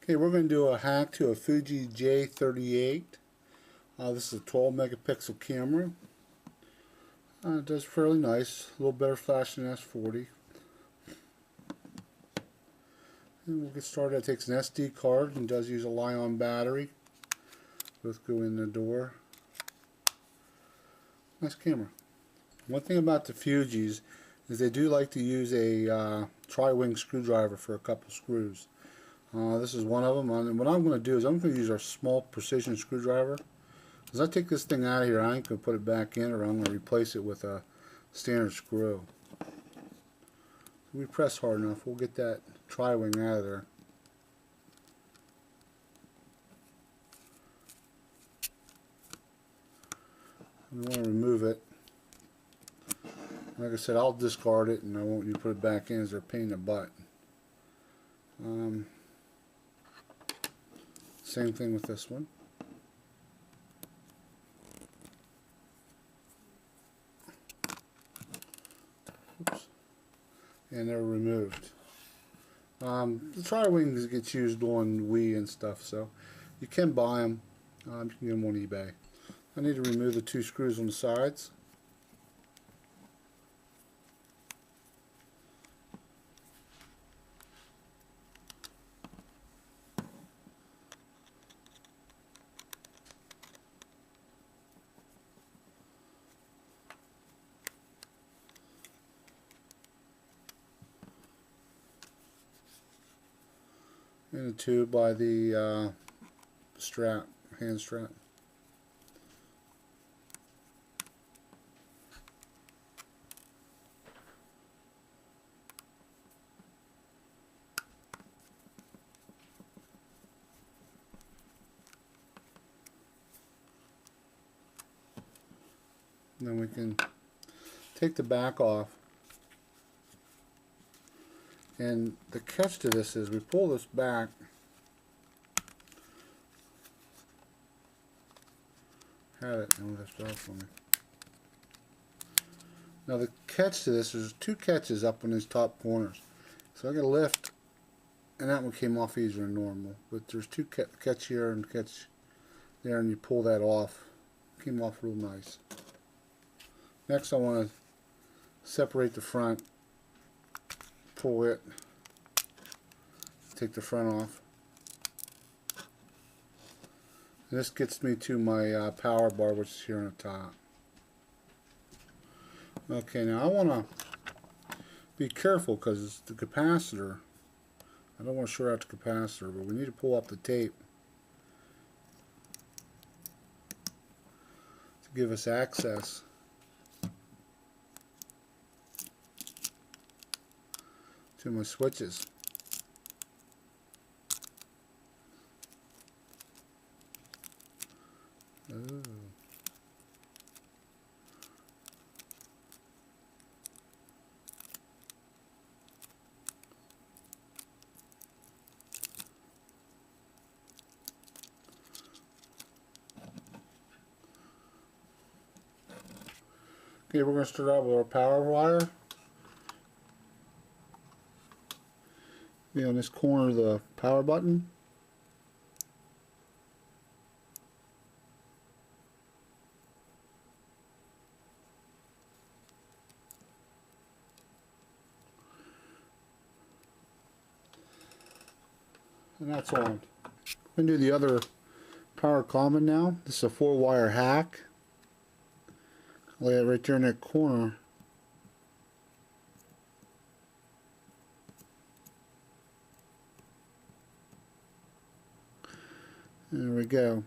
Okay, we're going to do a hack to a Fuji J38. This is a 12 megapixel camera. It does fairly nice, a little better flash than S40. And we'll get started. It takes an SD card and does use a Li-ion battery. Both go in the door. Nice camera. One thing about the Fujis is they do like to use a tri-wing screwdriver for a couple screws. This is one of them. And what I'm going to do is I'm going to use our small precision screwdriver. As I take this thing out of here, I ain't going to put it back in, or I'm going to replace it with a standard screw. If we press hard enough, we'll get that tri-wing out of there. We want to remove it. Like I said, I'll discard it and I won't put it back in as they're a pain in the butt. Same thing with this one. Oops. And they're removed. The tri-wings get used on Wii and stuff, so you can buy them. You can get them on eBay. I need to remove the two screws on the sides. And the tube by the strap, hand strap. And then we can take the back off. And the catch to this is we pull this back. Had it, and that's off for me. Now the catch to this, there's two catches up on these top corners. So I got to lift, and that one came off easier than normal. But there's two catch here and catch there, and you pull that off. Came off real nice. Next, I want to separate the front. Pull it, take the front off. And this gets me to my power bar, which is here on the top. Okay, now I want to be careful because it's the capacitor. I don't want to short out the capacitor, but we need to pull up the tape to give us access to my switches. Ooh. Okay, we're going to start out with our power wire. On this corner of the power button. And that's on. I'm going to do the other power common now. This is a 4-wire hack. Lay it right there in that corner. There we go.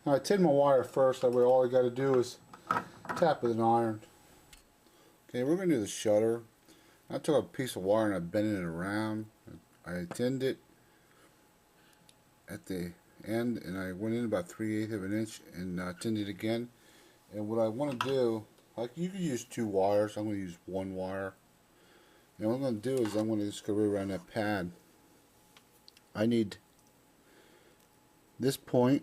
Now I tin my wire first, that way all I got to do is tap with an iron. Okay, we're going to do the shutter. I took a piece of wire and I bent it around. I tinned it at the end and I went in about 3/8 of an inch and tinned it again. And what I want to do, like you can use 2 wires, I'm going to use 1 wire. And what I'm going to do is I'm going to just go right around that pad. I need this point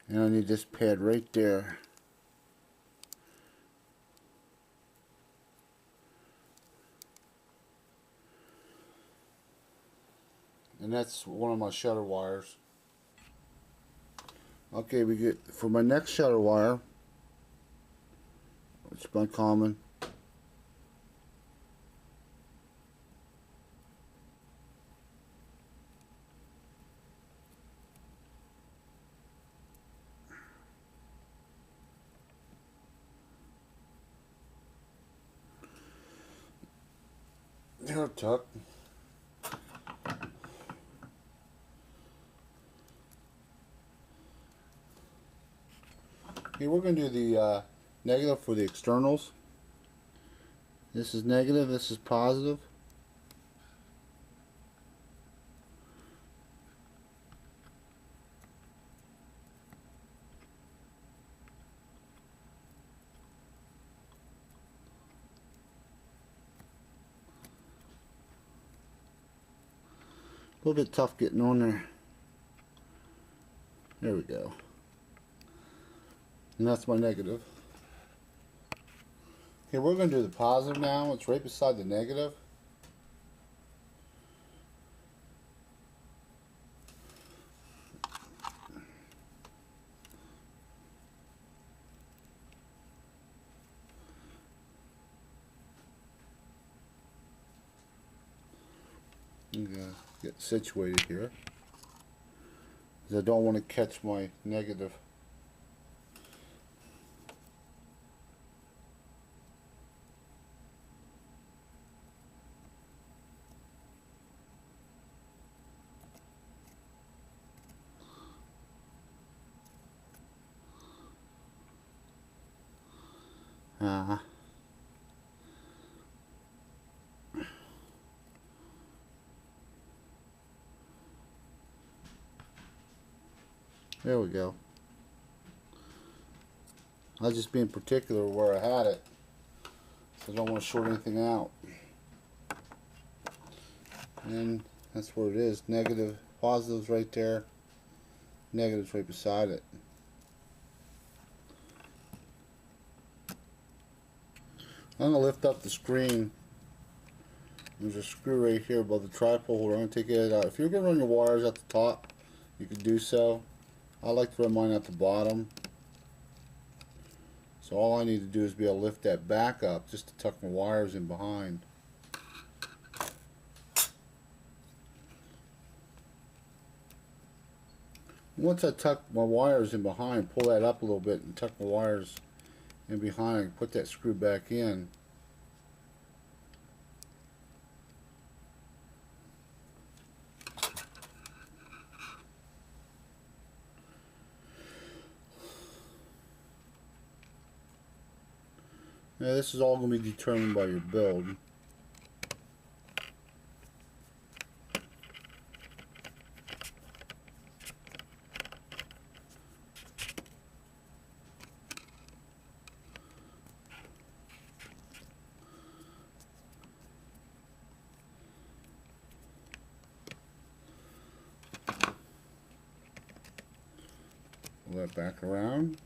and I need this pad right there and that's one of my shutter wires. Okay, we get for my next shutter wire, it's my common. There, tuck. Okay, we're going to do the negative for the externals. This is negative, this is positive. A little bit tough getting on there. There we go. And that's my negative. Okay, we're going to do the positive now. It's right beside the negative. I'm going to get situated here, because I don't want to catch my negative. There we go. I was just being particular where I had it, so I don't want to short anything out. And that's where it is. Negative, positive's right there. Negative's right beside it. I'm going to lift up the screen. There's a screw right here above the tripod holder. I'm going to take it out. If you're going to run your wires at the top, you can do so. I like to run mine at the bottom. So all I need to do is be able to lift that back up just to tuck my wires in behind. Once I tuck my wires in behind, pull that up a little bit and tuck my wires in behind, I can put that screw back in. Now this is all going to be determined by your build. Pull that back around.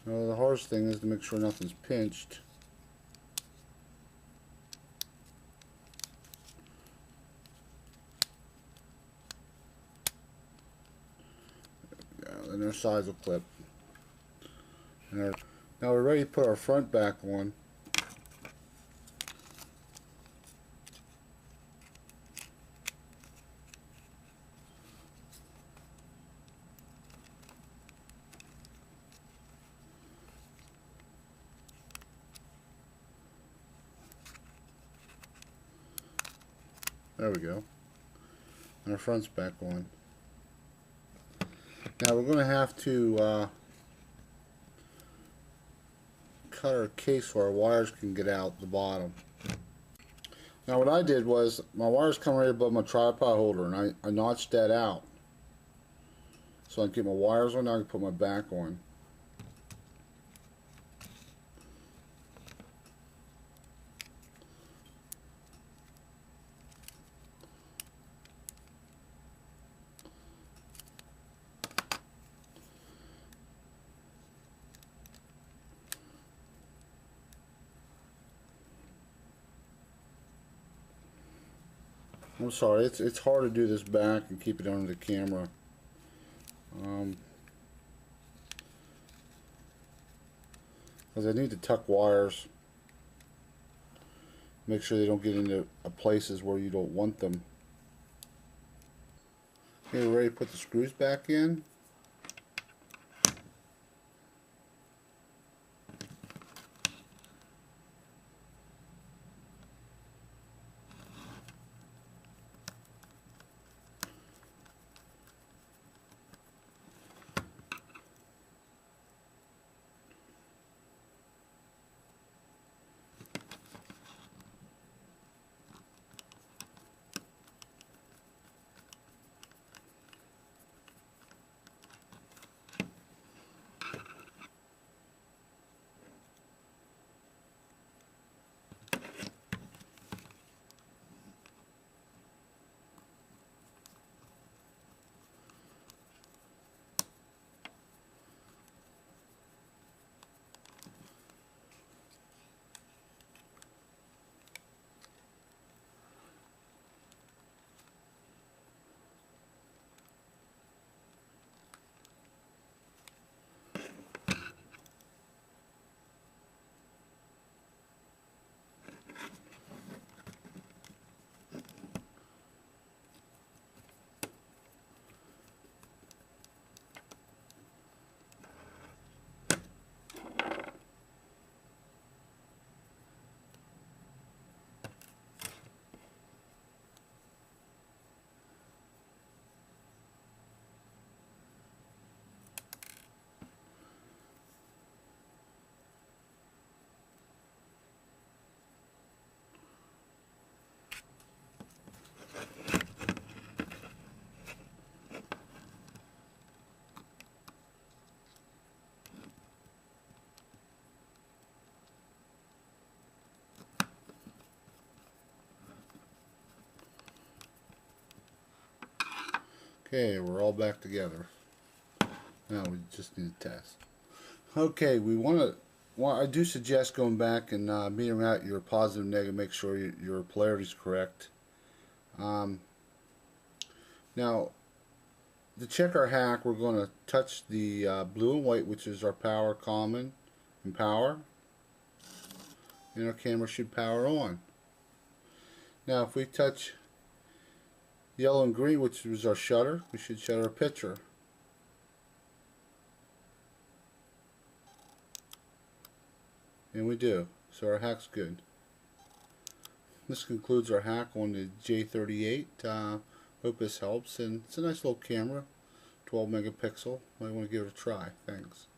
Now the hardest thing is to make sure nothing's pinched. And their sides will clip. Now we're ready to put our front back on. There we go. And our front's back on. Now we're going to have to cut our case so our wires can get out the bottom. Now what I did was, my wires come right above my tripod holder, and I notched that out. So I can get my wires on, now I can put my back on. I'm sorry, it's hard to do this back and keep it under the camera. Because I need to tuck wires. Make sure they don't get into places where you don't want them. Okay, we're ready to put the screws back in. Okay, we're all back together. Now we just need to test. Okay, I do suggest going back and metering out your positive and negative, make sure your polarity is correct. Now, to check our hack, we're going to touch the blue and white, which is our power common and power, and our camera should power on. Now, if we touch yellow and green, which is our shutter, we should shut our picture. And we do. So our hack's good. This concludes our hack on the J38. Hope this helps. And it's a nice little camera, 12 megapixel. Might want to give it a try. Thanks.